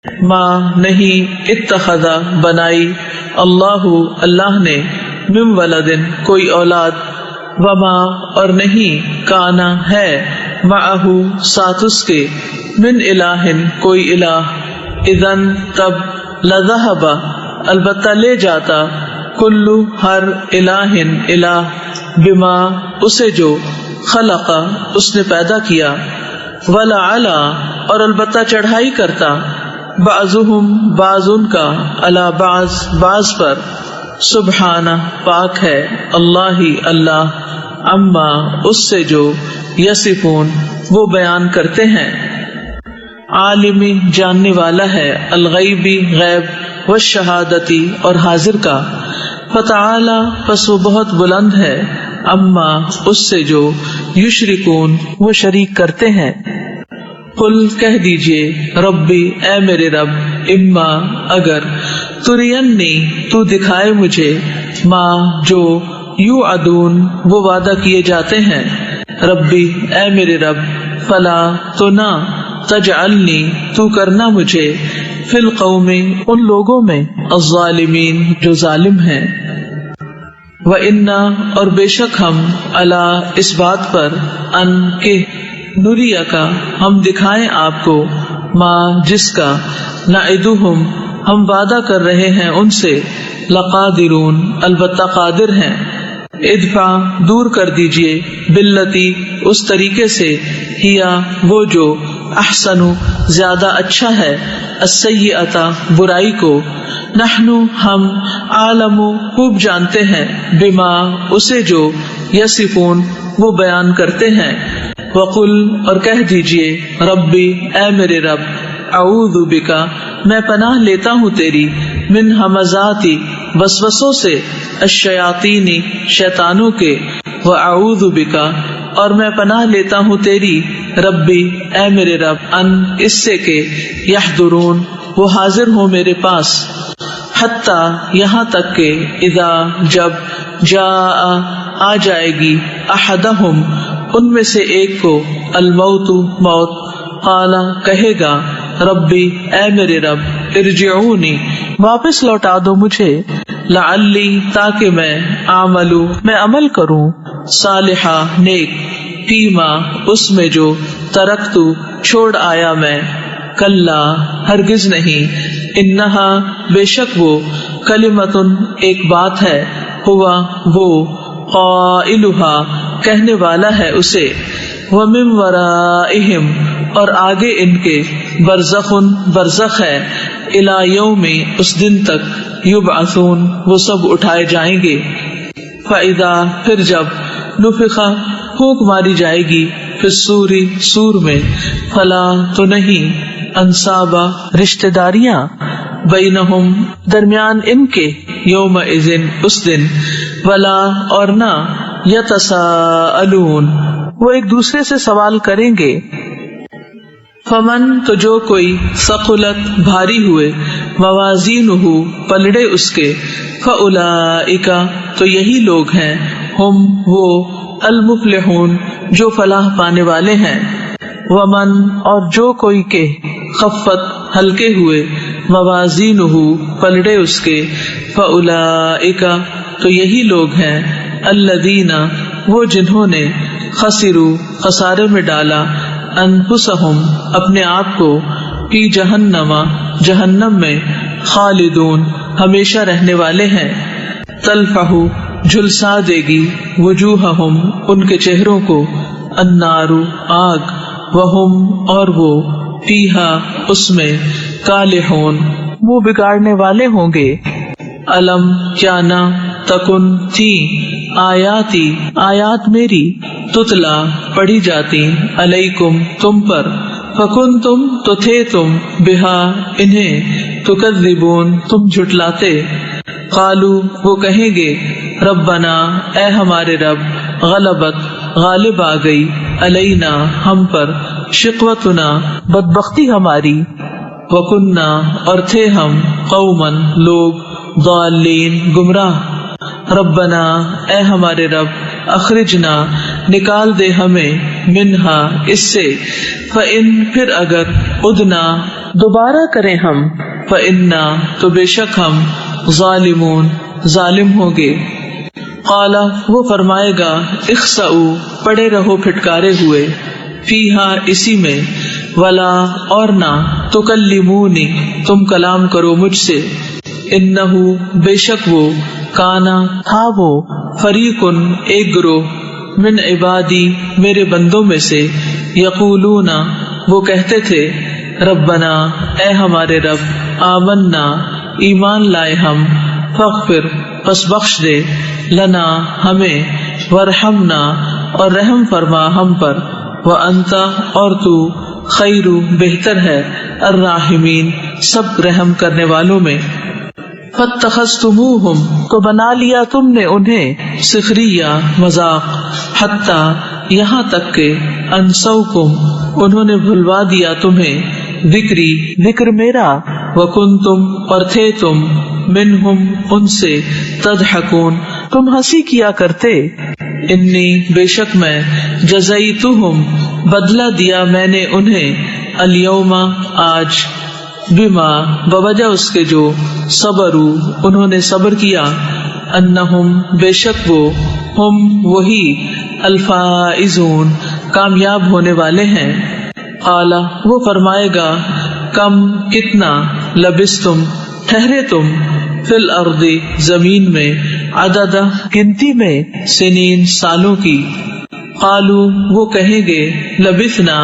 ماں نہیں اتخذا بنائی اللہ نے من ولدن کوئی اولاد وما اور نہیں کانا ہے معہ ساتھ اس کے من الہ کوئی الہ اذن تب لذہب البتہ لے جاتا کلو ہر الہ بما اسے جو خلق اس نے پیدا کیا ولعلا اور البتہ چڑھائی کرتا بعضهم بعض ان کا علی بعض پر سبحانہ پاک ہے اللہ اما اس سے جو یصفون وہ بیان کرتے ہیں عالمی جاننے والا ہے الغیبی غیب والشہادتی اور حاضر کا فتعالی پس وہ بہت بلند ہے اما اس سے جو یشرکون وہ شریک کرتے ہیں قل کہہ دیجئے ربی اے میرے رب اما اگر ترینی تو دکھائے مجھے ما جو یوعدون وہ وعدہ کیے جاتے ہیں ربی اے میرے رب فلا تو نہ تجعلنی تو کرنا مجھے فی القوم ان لوگوں میں الظالمین جو ظالم ہیں وَإِنَّا اور بے شک ہم علی اس بات پر ان کے نُرِیَ کا ہم دکھائیں آپ کو ما جس کا نعدہم ہم وعدہ کر رہے ہیں ان سے لقادرون البتہ قادر ہیں ادفع دور کر دیجئے باللتی اس طریقے سے ہیا وہ جو احسن زیادہ اچھا ہے السیئۃ برائی کو نحنو ہم عالم خوب جانتے ہیں بما اسے جو یصفون وہ بیان کرتے ہیں وقل اور کہہ دیجئے ربی اے میرے رب اعوذ بکا میں پناہ لیتا ہوں تیری من ہمزاتی وسوسوں سے الشیاطین شیطانوں کے واعوذ بکا اور میں پناہ لیتا ہوں تیری ربی اے میرے رب ان اس سے کہ یحضرون وہ حاضر ہوں میرے پاس حتی یہاں تک کہ اذا جب جاء آ جائے گی احدہم ان میں سے ایک کو الموت موت قال کہے گا ربی اے میرے رب ارجعونی واپس لوٹا دو مجھے لعلی تاکہ میں عمل کروں صالحہ نیک فیما اس میں جو ترکتو چھوڑ آیا میں کلا ہرگز نہیں انہا بے شک وہ کلمتن ایک بات ہے ہوا وہ قائلہا کہنے والا ہے اسے ومن ورائہم اور آگے ان کے برزخ ہے الی یوم اس دن تک یبعثون وہ سب اٹھائے جائیں گے فَإِذَا پھر جب نفخ پھونک ماری جائے گی فی الصور سور میں فلا تو نہیں انصابا رشتہ داریاں بینہم درمیان ان کے یومئذ اس دن ولا اور نہ یتساءلون وہ ایک دوسرے سے سوال کریں گے فمن تو جو کوئی ثقلت بھاری ہوئے موازینہ پلڑے اس کے فاولئک تو یہی لوگ ہیں ہم وہ المفلحون جو فلاح پانے والے ہیں ومن اور جو کوئی کے خفت ہلکے ہوئے موازینہ پلڑے اس کے فاولئک تو یہی لوگ ہیں الذین وہ جنہوں نے خسروا خسارے میں ڈالا انفسہم اپنے آپ کو فی جہنم میں خالدون ہمیشہ رہنے والے ہیں تلفح جھلسا دے گی وجوہہم ان کے چہروں کو النار آگ وہم اور وہ فیہا اس میں کالحون منہ بگاڑنے والے ہوں گے علم کیا نہ تکن تھی آیات میری تتلا پڑھی جاتی علیکم تم پر فکنتم تو تھے تم بہا انہیں تکذبون تم جھٹلاتے قالو وہ کہیں گے ربنا اے ہمارے رب غالب آ گئی علینا ہم پر شقوتنا بدبختی ہماری وکننا اور تھے ہم قومن لوگ ضالین گمراہ ربنا اے ہمارے رب اخرجنا نکال دے ہمیں منہا اس سے فإن پھر اگر ادنا دوبارہ کریں ہم، فَإِنَّا تو بے شک ہم، ظالمون ظالم ہوگے۔ قال وہ فرمائے گا، اخسؤوا پڑے رہو پھٹکارے ہوئے، فیہا اسی میں، ولا اور نہ، تکلمونی تم کلام کرو مجھ سے، انہ بے شک وہ، کانا تھا وہ، فریقن ایک گروہ، من عبادی میرے بندوں میں سے، یقولون وہ کہتے تھے، ربنا اے ہمارے رب، آمنا ایمان لائے ہم، فاغفر پس بخش دے، لنا ہمیں، ورحمنا اور رحم فرما ہم پر، وانت اور تو، خیر بہتر ہے، الراحمین سب رحم کرنے والوں میں۔ فاتخذتموہم تو بنا لیا تم نے انہیں، سخریہ مذاق، حتی یہاں تک کہ انسوکم انہوں نے بھلوا دیا تمہیں، ذکری ذکر میرا، وکنتم اور تھے تم، منہم ان سے، تضحکون تم ہنسی کیا کرتے، انی بے شک میں، جزیتہم بدلہ دیا میں نے انہیں، الیوم آج، بما بوجہ اس کے جو، صبرو انہوں نے صبر کیا، انہم بے شک وہ، ہم وہی، الفائزون کامیاب ہونے والے ہیں۔ قال وہ فرمائے گا، کم کتنا، لبستم ٹھہرے تم، فی الارض زمین میں، عدد گنتی میں، سنین سالوں کی، قالو وہ کہیں گے، لبثنا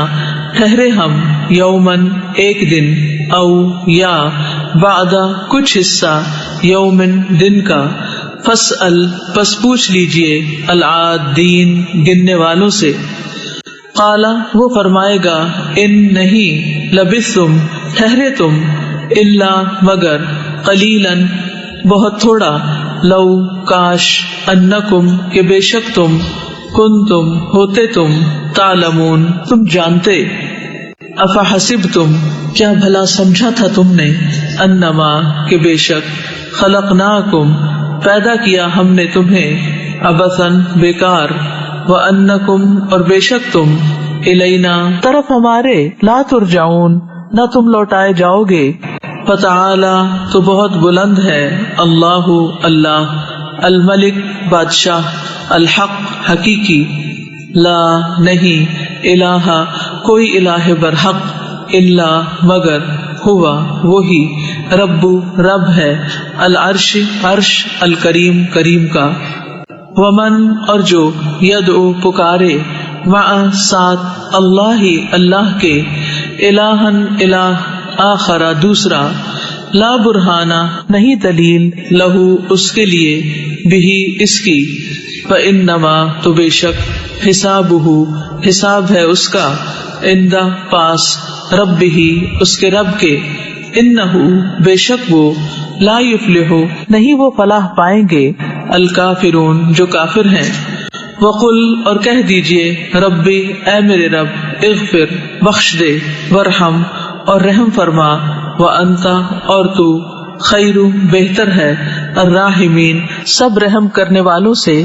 ٹھہرے ہم، یومن ایک دن، او یا بعد کچھ حصہ، یومن دن کا، فاسأل پس پوچھ لیجئے، العادین گننے والوں سے۔ قال وہ فرمائے گا، ان نہیں، لبثتم ٹھہرے تم، الا مگر، قلیلاً بہت تھوڑا، لو کاش، انکم کہ بے شک تم، کنتم ہوتے تم، تعلمون تم جانتے، افحسبتم کیا بھلا سمجھا تھا تم نے، انما کہ بے شک، خلقناکم پیدا کیا ہم نے تمہیں، عبثاً بیکار، وانکم اور بے شک تم، الینا طرف ہمارے، لا ترجعون نہ تم لوٹائے جاؤ گے۔ فتعالی تو بہت بلند ہے، اللہ اللہ، الملک بادشاہ، الحق حقیقی، لا نہیں، الہ کوئی الہ برحق، الا مگر، ہوا وہی، رب رب ہے، العرش عرش، الکریم کریم کا، ومن اور جو، یدعو پکارے، مع ساتھ، اللہ اللہ کے، الہن الہ، آخر دوسرا، لا برہانہ نہیں دلیل، لہو اس کے لیے، بہی اس کی، فإنما تو بے شک، حسابہ حساب ہے اس کا، عندہ پاس، ربہ اس کے رب کے، انہ بے شک وہ، لا یفلح نہیں وہ فلاح پائیں گے، الکافرون جو کافر ہیں۔ وقل اور کہہ دیجئے، ربی اے میرے رب، اغفر بخش دے، ورحم اور رحم فرما، وانت اور تو، خیر بہتر ہے، الراحمین سب رحم کرنے والوں سے۔